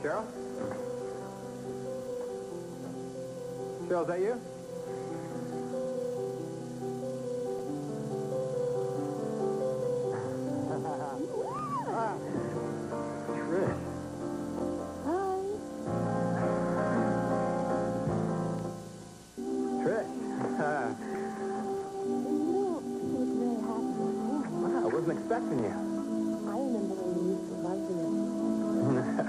Cheryl? Cheryl, is that you? Trish. Hi. Trish. You look very happy. I wasn't expecting you. I remember when you used to love me.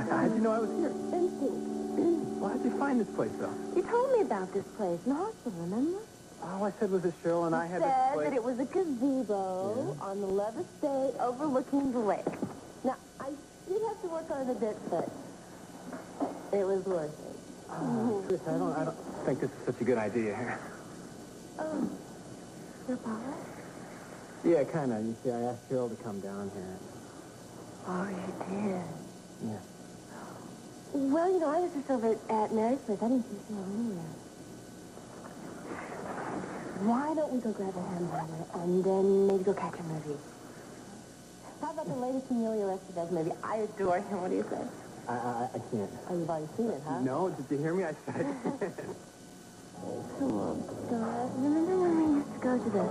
How'd you know I was here? Instinct. Well, how'd you find this place, though? You told me about this place in the hospital, remember? All I said was that Cheryl and I had this Said place. that it was a gazebo on the love estate overlooking the lake. Now, I did have to work on it a bit, but it was worth it. Trish, I don't think this is such a good idea here. Oh, your papa? Yeah, kind of. You see, I asked Cheryl to come down here. Oh, you did? Yeah. Well, you know, I was just over at Mary's place. I didn't see Cheryl anywhere. Why don't we go grab a hamburger and then maybe go catch a movie? How about the latest Emilio Estevez movie? I adore him. What do you say? I can't. Oh, you've already seen it, huh? No, did you hear me? I said I can't. Cool. Remember when we used to go to the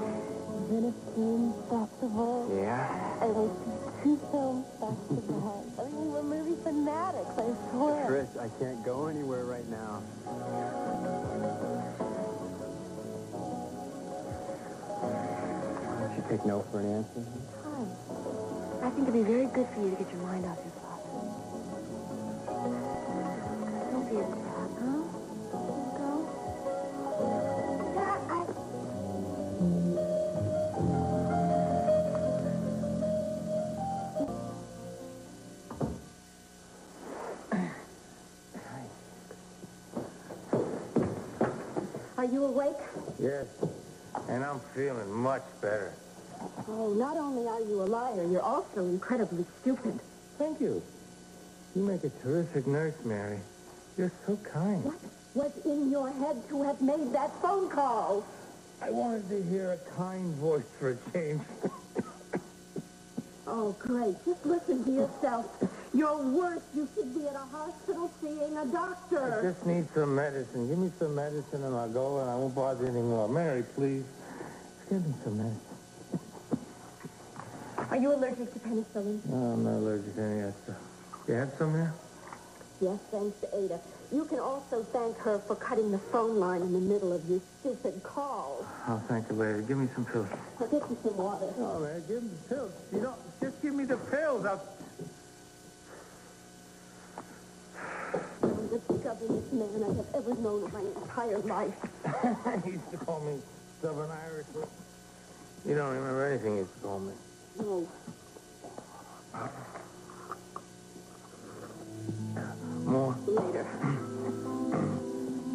Venice Film Festival? Yeah? And we see 2 films back to back. I mean, we were movie fanatics, I swear. Trish, I can't go anywhere right now. Why don't you take no for an answer? Hi. I think it'd be very good for you to get your mind off your father. Don't be a crab, huh? Go. Yeah, Are you awake? Yes, and I'm feeling much better. Oh, not only are you a liar, you're also incredibly stupid. Thank you. You make a terrific nurse, Mary. You're so kind. What was in your head to have made that phone call? I wanted to hear a kind voice for a change. Oh, great. Just listen to yourself. You're worse. You should be at a hospital seeing a I doctor. just need some medicine. Give me some medicine and I'll go and I won't bother you anymore. Mary, please. Give me some medicine. Are you allergic to penicillin? No, I'm not allergic to any of that stuff. You have some there? Yes, thanks to Ada. You can also thank her for cutting the phone line in the middle of your stupid call. I'll thank you later. Give me some pills. I'll get you some water. Oh, man, give me the pills. You don't, just give me the pills. You're the stubbornest man I have ever known in my entire life. He used to call me stubborn Irishman. You don't remember anything he used to call me. No. More? Later.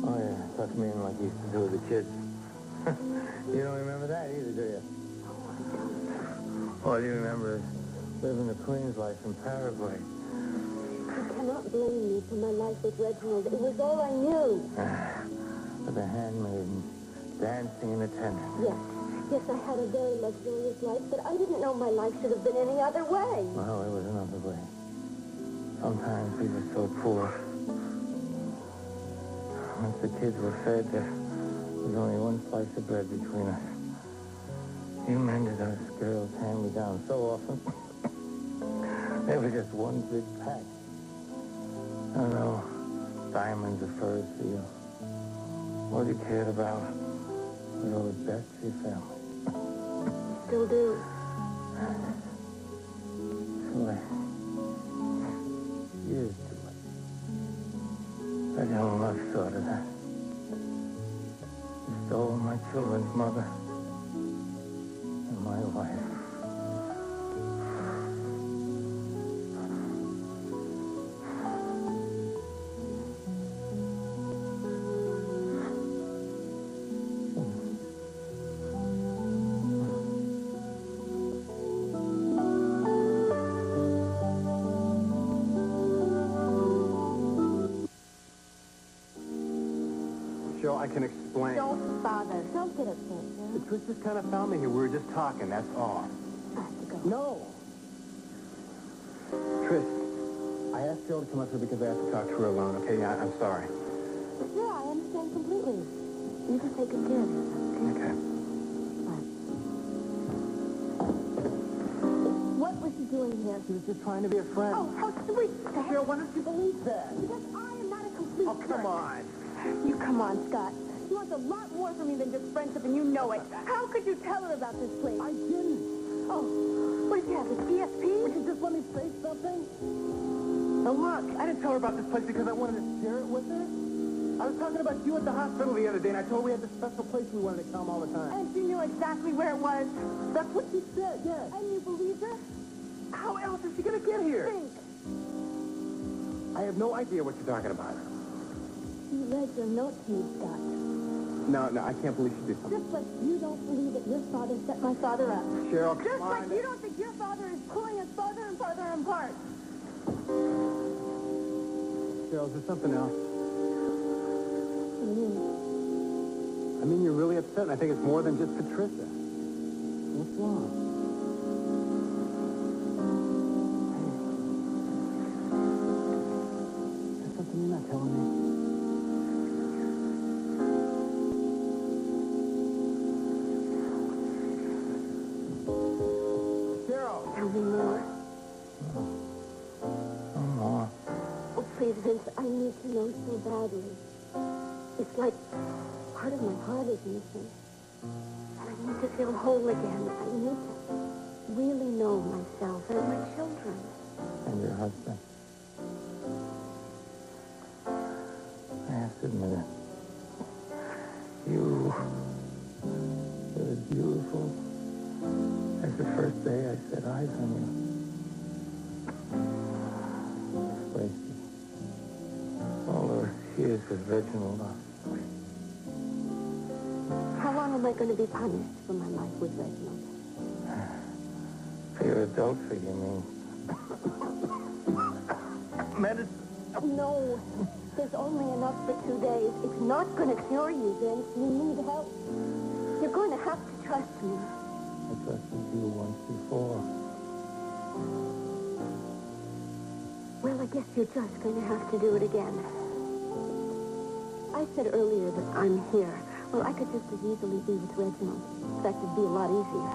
Oh, yeah. Tuck me in like you used to do with the kids. You don't remember that either, do you? All you remember is living the Queen's life in Paraguay. You cannot blame me for my life with Reginald. It was all I knew. With a handmaiden, dancing in attendance. Yes. Yes, I had a very luxurious life, but I didn't know my life should have been any other way. Well, it was another way. Sometimes we were so poor. Once the kids were fed, there was only one slice of bread between us. You mended us girls hand me down so often. They were just one big pack. I don't know, diamonds or furs for you. All you cared about was all the best for your family. Still do. Too late. Years too late. I don't love thought of that. You stole my children's mother and my wife. Cheryl, I can explain. Don't bother. Don't get upset, The twist just kind of found me here. We were just talking, that's all. I have to go. No. Trish, I asked Cheryl to come up here because I have to talk to her alone, okay? I'm sorry. Yeah, I understand completely. You just take good care of yourself. Okay. What was she doing here? She was just trying to be a friend. Oh, how sweet. Cheryl, why don't you believe that? Because I am not a complete Oh, come jerk. on. You come on, Scott. She wants a lot more from me than just friendship, and you know it. How could you tell her about this place? I didn't. Oh, what did you have, a PSP? Would you just let me say something? Now, look, I didn't tell her about this place because I wanted to share it with her. I was talking about you at the hospital the other day, and I told her we had this special place we wanted to come all the time. And she knew exactly where it was. That's what she said, yes. And you believed her? How else is she going to get here? Think. I have no idea what you're talking about. She read your note to you, Scott. No, I can't believe she did something. Just like you don't believe that your father set my father up. Cheryl, come Just on. like you don't think your father is pulling us farther and farther apart. Cheryl, is there something else? What do you mean? I mean, you're really upset, and I think it's more than just Patricia. What's wrong? Hey. There's something you're not telling me. Cheryl! Tell me more. Oh, Oh, please, Vince, I need to know so badly. It's like part of my heart is missing. And I need to feel whole again. I need to really know myself and my children. and your husband. I have to admit it. You're as beautiful as the first day I set eyes on you. It's wasted. All those years with Reginald. How long am I going to be punished for my life with Reginald? For your adultery, you mean? Medicine. No. There's only enough for 2 days. It's not going to cure you, Vince. You need help. You're going to have to trust me. I trusted you once before. Well, I guess you're just going to have to do it again. I said earlier that I'm here. Well, I could just as easily be with Reginald. In fact, it'd be a lot easier.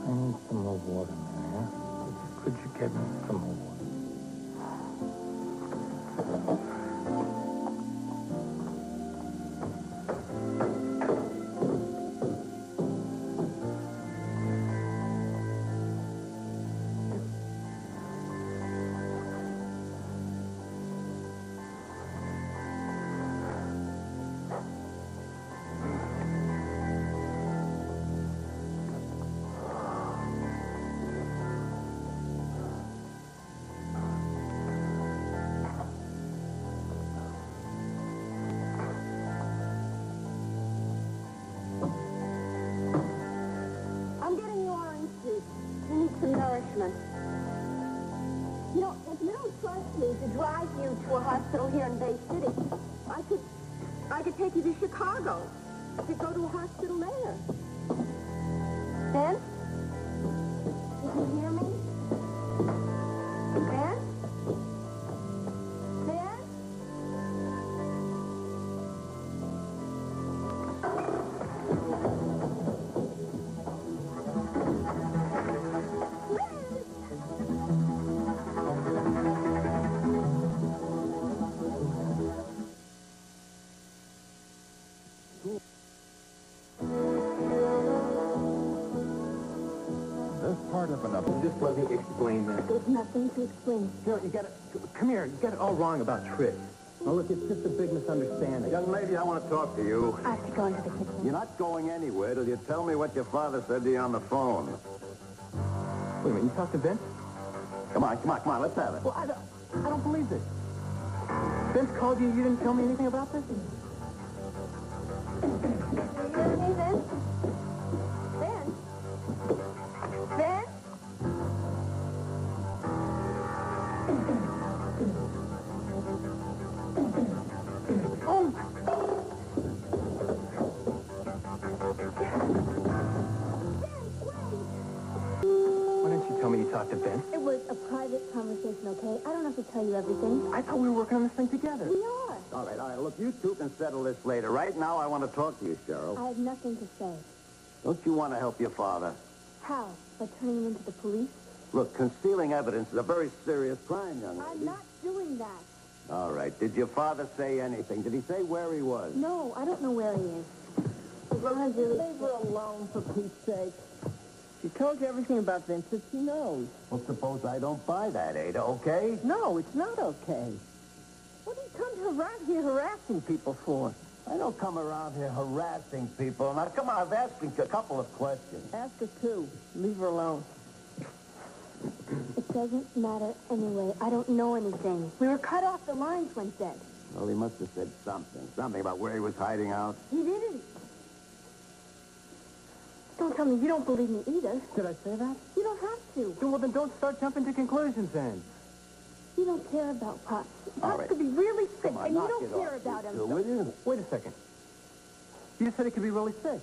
I need some more water, Mary. Could you get me some more water? I'm getting you orange juice. You need some nourishment. You know, if you don't trust me to drive you to a hospital here in Bay City, I could take you to Chicago. I could go to a hospital there. Ben? Did you hear me? Ben? Ben? That's part of enough. Just let me explain that. There's nothing to explain. Cheryl, you got it. Come here. You got it all wrong about Trish. Now, look, it's just a big misunderstanding. Young lady, I want to talk to you. I have to go into the kitchen. You're not going anywhere till you tell me what your father said to you on the phone. Wait a minute. You talked to Vince? Come on, let's have it. Well, I don't believe this. Vince called you. You didn't tell me anything about this? You hear me, Vince? Vince? Vince? Oh, Why didn't you tell me you talked to Vince? it was a private conversation, okay? I tell you everything. I thought we were working on this thing together. We are. All right. Look, you two can settle this later. Right now, I want to talk to you, Cheryl. I have nothing to say. Don't you want to help your father? How? By turning him into the police? Look, concealing evidence is a very serious crime, young lady. I'm not doing that. All right. Did your father say anything? Did he say where he was? No, I don't know where he is. As long as really... Leave her alone, for Pete's sake. She told you everything about Vincent. She knows. Well, suppose I don't buy that, Ada, okay? No, it's not okay. What do you come around here harassing people for? I don't come around here harassing people. Now, come on, I've asked you a couple of questions. Ask her, too. Leave her alone. It doesn't matter anyway. I don't know anything. We were cut off. The lines went dead. Well, he must have said something. Something about where he was hiding out. He didn't. Don't tell me you don't believe me either. Did I say that? You don't have to. Well, then don't start jumping to conclusions, then. You don't care about Pops. All Pops right. could be really sick, Come on, and you knock don't it care off, about you him. two, will you? Wait a second. You just said he could be really sick.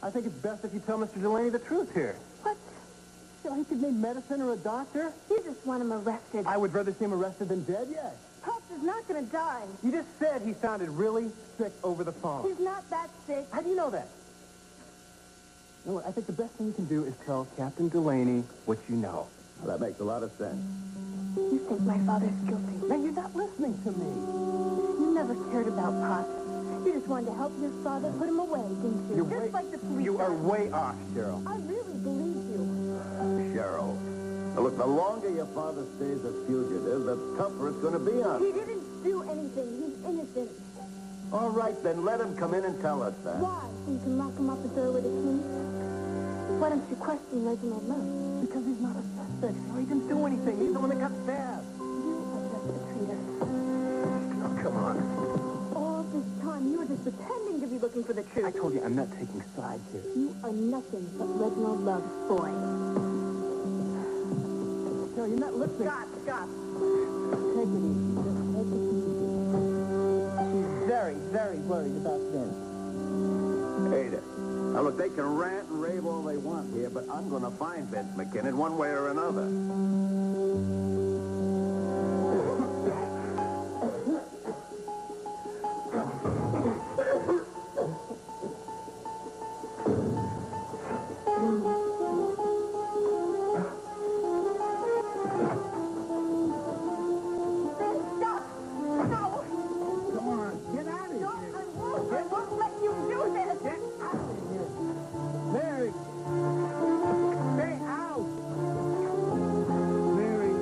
I think it's best if you tell Mr. Delaney the truth here. What? You know, he could need medicine or a doctor. You just want him arrested. I would rather see him arrested than dead, yes. Pops is not going to die. You just said he sounded really sick over the phone. He's not that sick. How do you know that? You know what, I think the best thing you can do is tell Captain Delaney what you know. Well, that makes a lot of sense. You think my father's guilty. Now, you're not listening to me. You never cared about Pops. You just wanted to help your father put him away, didn't you? Just like the police. You are did. way off, Cheryl. I really believe you. Cheryl. Now, look, the longer your father stays a fugitive, the tougher it's going to be on He him. didn't do anything. He's innocent. All right, then let him come in and tell us that. Why? So you can lock him up at door with a key? Why don't you question Reginald Lowe? Because he's not a suspect. He didn't do anything. He's the one that got stabbed. You are just a traitor. Oh, come on. All this time, you were just pretending to be looking for the truth. I told you I'm not taking sides here. You are nothing but Reginald Love's boy. No, you're not listening. Stop. Take it easy. Just take it easy. She's very, very worried about Vince. Ada. Now, look, they can rant and rave all they want here, but I'm going to find Vince McKinnon one way or another. Stop! No! Come on, get out of No, here. I won't let you do this! Get out of here. Mary. Stay out. Mary,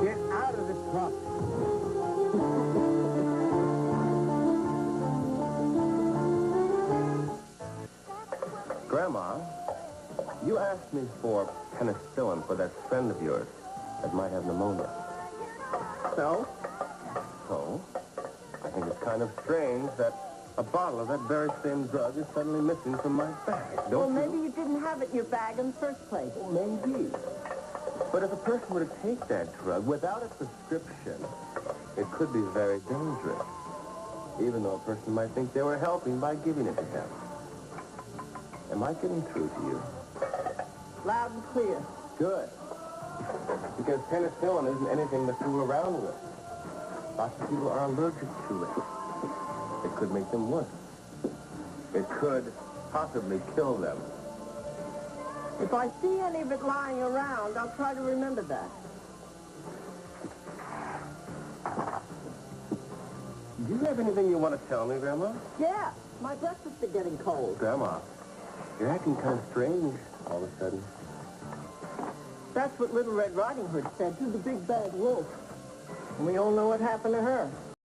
get out of the truck. Grandma, you asked me for penicillin for that friend of yours that might have pneumonia. So? So, I think it's kind of strange that a bottle of that very same drug is suddenly missing from my bag. Don't you? you didn't have it in your bag in the first place. Maybe. But if a person were to take that drug without a prescription, it could be very dangerous. Even though a person might think they were helping by giving it to him. Am I getting through to you? Loud and clear. Good. Because penicillin isn't anything to fool around with. Lots of people are allergic to it. It could make them worse. It could possibly kill them. If I see any of it lying around, I'll try to remember that. Do you have anything you want to tell me, Grandma? Yeah, my breakfast is getting cold. Grandma, you're acting kind of strange all of a sudden. That's what Little Red Riding Hood said to the big bad wolf. And we all know what happened to her.